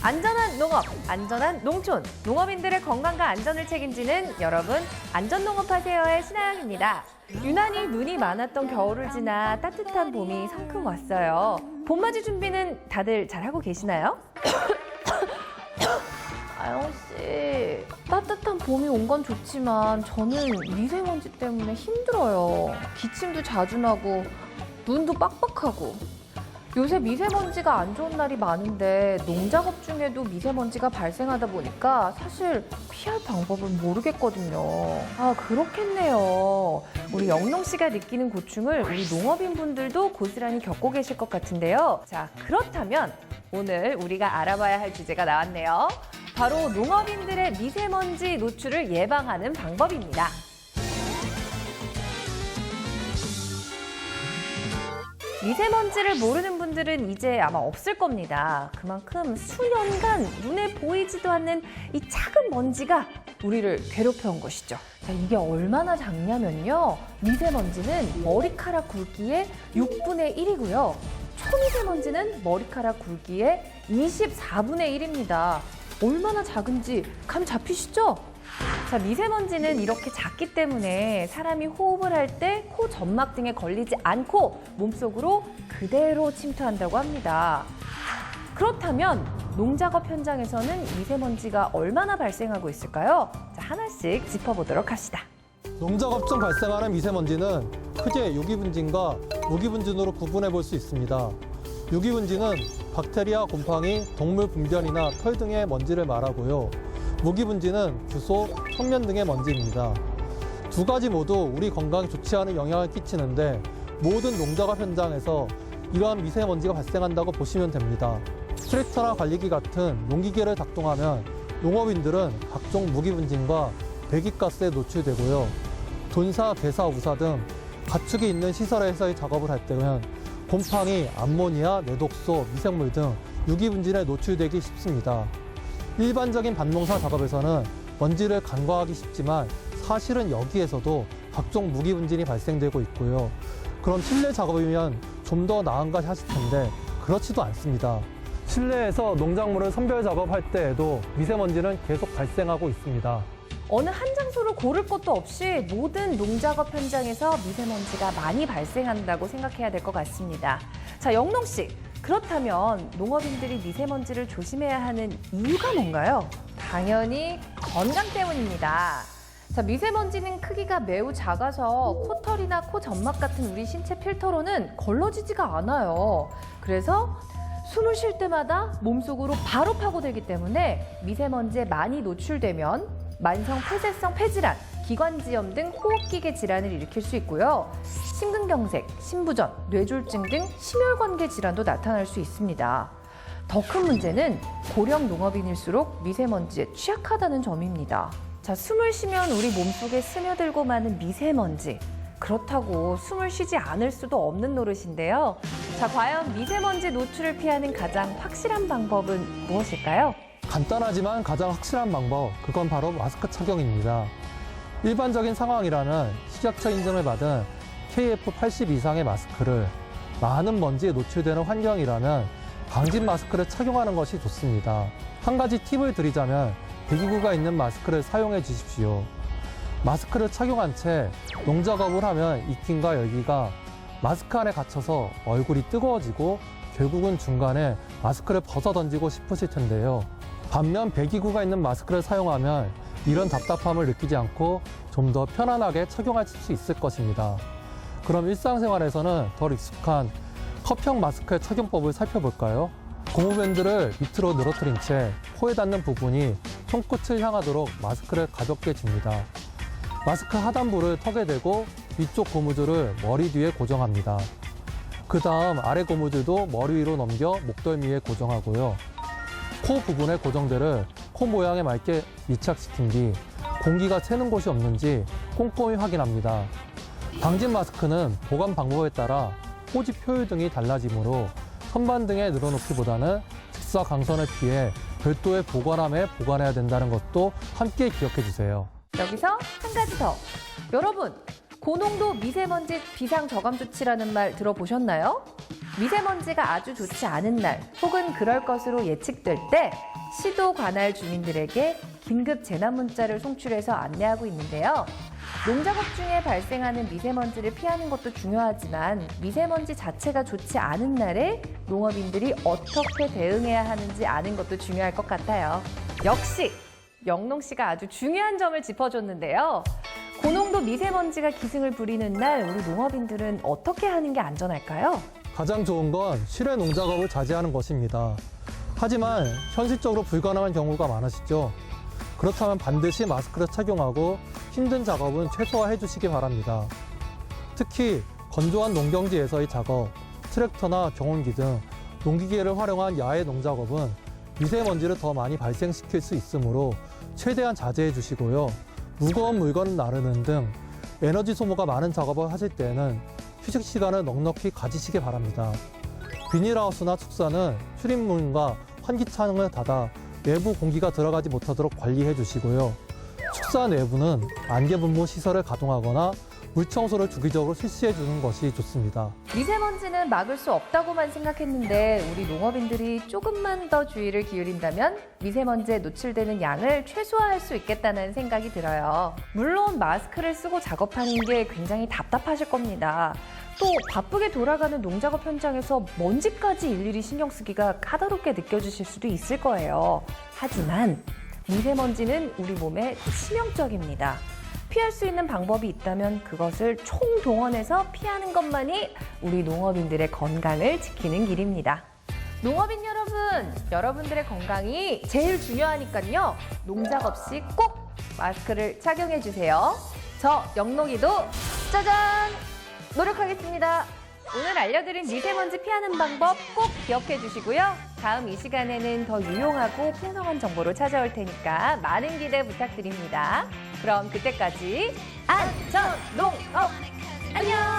안전한 농업, 안전한 농촌, 농업인들의 건강과 안전을 책임지는 여러분, 안전농업하세요의 신하영입니다. 유난히 눈이 많았던 겨울을 지나 따뜻한 봄이 성큼 왔어요. 봄맞이 준비는 다들 잘하고 계시나요? 아영 씨, 따뜻한 봄이 온 건 좋지만 저는 미세먼지 때문에 힘들어요. 기침도 자주 나고 눈도 빡빡하고. 요새 미세먼지가 안 좋은 날이 많은데 농작업 중에도 미세먼지가 발생하다 보니까 사실 피할 방법은 모르겠거든요. 아, 그렇겠네요. 우리 영롱 씨가 느끼는 고충을 우리 농업인 분들도 고스란히 겪고 계실 것 같은데요. 자, 그렇다면 오늘 우리가 알아봐야 할 주제가 나왔네요. 바로 농업인들의 미세먼지 노출을 예방하는 방법입니다. 미세먼지를 모르는 분들은 이제 아마 없을 겁니다. 그만큼 수년간 눈에 보이지도 않는 이 작은 먼지가 우리를 괴롭혀온 것이죠. 자, 이게 얼마나 작냐면요. 미세먼지는 머리카락 굵기의 6분의 1이고요. 초미세먼지는 머리카락 굵기의 24분의 1입니다. 얼마나 작은지 감 잡히시죠? 자, 미세먼지는 이렇게 작기 때문에 사람이 호흡을 할 때 코 점막 등에 걸리지 않고 몸속으로 그대로 침투한다고 합니다. 그렇다면 농작업 현장에서는 미세먼지가 얼마나 발생하고 있을까요? 자, 하나씩 짚어보도록 합시다. 농작업 중 발생하는 미세먼지는 크게 유기분진과 무기분진으로 구분해 볼 수 있습니다. 유기분진은 박테리아, 곰팡이, 동물 분변이나 털 등의 먼지를 말하고요. 무기분진은 규소, 성면 등의 먼지입니다. 두 가지 모두 우리 건강에 좋지 않은 영향을 끼치는데 모든 농작업 현장에서 이러한 미세먼지가 발생한다고 보시면 됩니다. 트랙터나 관리기 같은 농기계를 작동하면 농업인들은 각종 무기분진과 배기가스에 노출되고요. 돈사, 개사, 우사 등 가축이 있는 시설에서의 작업을 할 때는 곰팡이, 암모니아, 내독소, 미생물 등 유기분진에 노출되기 쉽습니다. 일반적인 밭농사 작업에서는 먼지를 간과하기 쉽지만 사실은 여기에서도 각종 무기분진이 발생되고 있고요. 그럼 실내 작업이면 좀 더 나은가 하실 텐데 그렇지도 않습니다. 실내에서 농작물을 선별 작업할 때에도 미세먼지는 계속 발생하고 있습니다. 어느 한 장소를 고를 것도 없이 모든 농작업 현장에서 미세먼지가 많이 발생한다고 생각해야 될 것 같습니다. 자, 영롱 씨. 그렇다면 농업인들이 미세먼지를 조심해야 하는 이유가 뭔가요? 당연히 건강 때문입니다. 자, 미세먼지는 크기가 매우 작아서 코털이나 코 점막 같은 우리 신체 필터로는 걸러지지가 않아요. 그래서 숨을 쉴 때마다 몸속으로 바로 파고들기 때문에 미세먼지에 많이 노출되면 만성 폐쇄성 폐질환, 기관지염 등 호흡기계 질환을 일으킬 수 있고요. 심근경색, 심부전, 뇌졸중 등 심혈관계 질환도 나타날 수 있습니다. 더 큰 문제는 고령 농업인일수록 미세먼지에 취약하다는 점입니다. 자, 숨을 쉬면 우리 몸속에 스며들고 마는 미세먼지. 그렇다고 숨을 쉬지 않을 수도 없는 노릇인데요. 자, 과연 미세먼지 노출을 피하는 가장 확실한 방법은 무엇일까요? 간단하지만 가장 확실한 방법, 그건 바로 마스크 착용입니다. 일반적인 상황이라는 식약처 인증을 받은 KF80 이상의 마스크를 많은 먼지에 노출되는 환경이라면 방진 마스크를 착용하는 것이 좋습니다. 한 가지 팁을 드리자면 배기구가 있는 마스크를 사용해 주십시오. 마스크를 착용한 채 농작업을 하면 익힘과 열기가 마스크 안에 갇혀서 얼굴이 뜨거워지고 결국은 중간에 마스크를 벗어 던지고 싶으실 텐데요. 반면 배기구가 있는 마스크를 사용하면 이런 답답함을 느끼지 않고 좀 더 편안하게 착용하실 수 있을 것입니다. 그럼 일상생활에서는 덜 익숙한 컵형 마스크의 착용법을 살펴볼까요? 고무밴드를 밑으로 늘어뜨린 채 코에 닿는 부분이 손끝을 향하도록 마스크를 가볍게 짚니다. 마스크 하단부를 턱에 대고 위쪽 고무줄을 머리 뒤에 고정합니다. 그 다음 아래 고무줄도 머리 위로 넘겨 목덜미에 고정하고요. 코 부분의 고정대를 코 모양에 맞게 밀착시킨 뒤 공기가 새는 곳이 없는지 꼼꼼히 확인합니다. 방진 마스크는 보관 방법에 따라 포집 효율 등이 달라지므로 선반 등에 늘어놓기보다는 직사광선을 피해 별도의 보관함에 보관해야 된다는 것도 함께 기억해 주세요. 여기서 한 가지 더. 여러분, 고농도 미세먼지 비상저감 조치라는 말 들어보셨나요? 미세먼지가 아주 좋지 않은 날 혹은 그럴 것으로 예측될 때 시도 관할 주민들에게 긴급 재난 문자를 송출해서 안내하고 있는데요. 농작업 중에 발생하는 미세먼지를 피하는 것도 중요하지만 미세먼지 자체가 좋지 않은 날에 농업인들이 어떻게 대응해야 하는지 아는 것도 중요할 것 같아요. 역시 영농 씨가 아주 중요한 점을 짚어줬는데요. 고농도 미세먼지가 기승을 부리는 날 우리 농업인들은 어떻게 하는 게 안전할까요? 가장 좋은 건 실외 농작업을 자제하는 것입니다. 하지만 현실적으로 불가능한 경우가 많으시죠? 그렇다면 반드시 마스크를 착용하고 힘든 작업은 최소화해 주시기 바랍니다. 특히 건조한 농경지에서의 작업, 트랙터나 경운기 등 농기계를 활용한 야외 농작업은 미세먼지를 더 많이 발생시킬 수 있으므로 최대한 자제해 주시고요. 무거운 물건을 나르는 등 에너지 소모가 많은 작업을 하실 때는 휴식 시간을 넉넉히 가지시기 바랍니다. 비닐하우스나 축사는 출입문과 환기창을 닫아 외부 공기가 들어가지 못하도록 관리해 주시고요. 축사 내부는 안개분무 시설을 가동하거나 물청소를 주기적으로 실시해 주는 것이 좋습니다. 미세먼지는 막을 수 없다고만 생각했는데 우리 농업인들이 조금만 더 주의를 기울인다면 미세먼지에 노출되는 양을 최소화할 수 있겠다는 생각이 들어요. 물론 마스크를 쓰고 작업하는 게 굉장히 답답하실 겁니다. 또 바쁘게 돌아가는 농작업 현장에서 먼지까지 일일이 신경 쓰기가 까다롭게 느껴지실 수도 있을 거예요. 하지만 미세먼지는 우리 몸에 치명적입니다. 피할 수 있는 방법이 있다면 그것을 총동원해서 피하는 것만이 우리 농업인들의 건강을 지키는 길입니다. 농업인 여러분, 여러분들의 건강이 제일 중요하니까요. 농작업 시 꼭 마스크를 착용해 주세요. 저 영농이도 짜잔! 노력하겠습니다. 오늘 알려드린 미세먼지 피하는 방법 꼭 기억해 주시고요. 다음 이 시간에는 더 유용하고 풍성한 정보로 찾아올 테니까 많은 기대 부탁드립니다. 그럼 그때까지 안전농업 안녕!